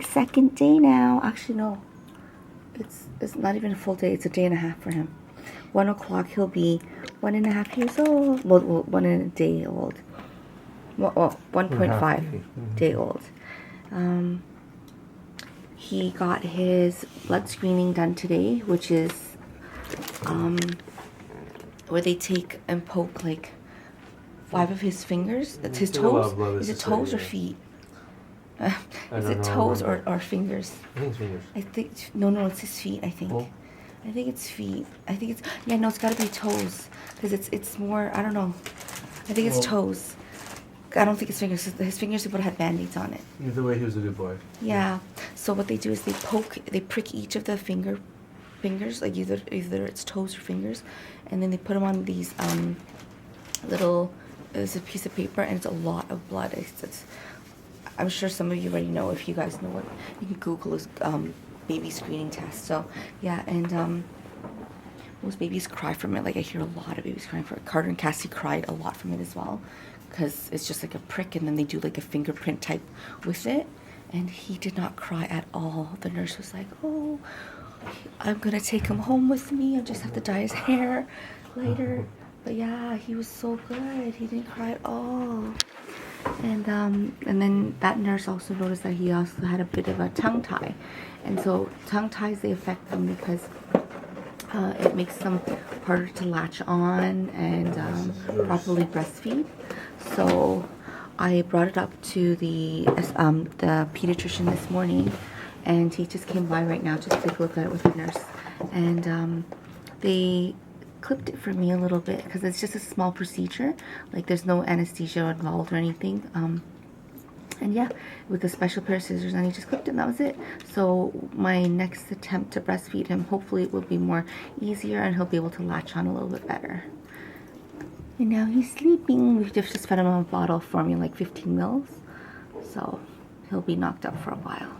second day now. Actually, no. It's not even a full day. It's a day and a half for him. 1 o'clock, he'll be 1.5 years old. Well, 1 and a day old. Well, 1.5 day old. He got his blood screening done today, which is where they take and poke like 5 of his fingers. That's his toes. Is it toes or feet? Is it toes or fingers? I think it's fingers. I think no, it's his feet. I think. Oh. I think it's feet. I think it's no. It's got to be toes because it's more. I don't know. I think it's toes. I don't think it's fingers. His fingers, he would have had band-aids on it. Either way, he was a good boy. Yeah. So what they do is they prick each of the fingers, like either it's toes or fingers, and then they put them on these little. There's a piece of paper, and it's a lot of blood. It's I'm sure some of you already know. If you guys know what, you can Google this baby screening test. So yeah, and most babies cry from it. Like I hear a lot of babies crying for it. Carter and Cassie cried a lot from it as well, because it's just like a prick, and then they do like a fingerprint type with it, and he did not cry at all. The nurse was like, "Oh, I'm gonna take him home with me. I just have to dye his hair later." But yeah, he was so good. He didn't cry at all. And then that nurse also noticed that he also had a bit of a tongue tie, and so tongue ties, they affect them because it makes them harder to latch on and properly breastfeed. So I brought it up to the pediatrician this morning, and he just came by right now to take a look at it with the nurse, and they clipped it for me a little bit because it's just a small procedure. Like there's no anesthesia involved or anything. And yeah, with a special pair of scissors, and he just clipped it, and that was it. So my next attempt to breastfeed him, hopefully it will be more easier, and he'll be able to latch on a little bit better. And now he's sleeping. We've just fed him a bottle of formula, like 15 mils. So he'll be knocked up for a while.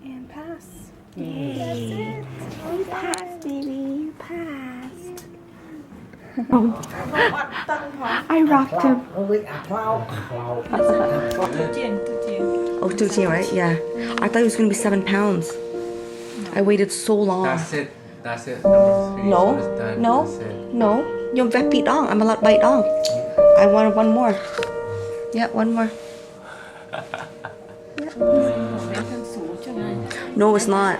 And pass. Yay. You passed, baby. You passed. I rocked him. Oh, 2 right? Yeah. I thought it was going to be 7 pounds. I waited so long. That's it. That's it. No. Yung vet dong. I'm allowed bite dong. I wanted one more. Yeah, one more. Yeah. No, it's not.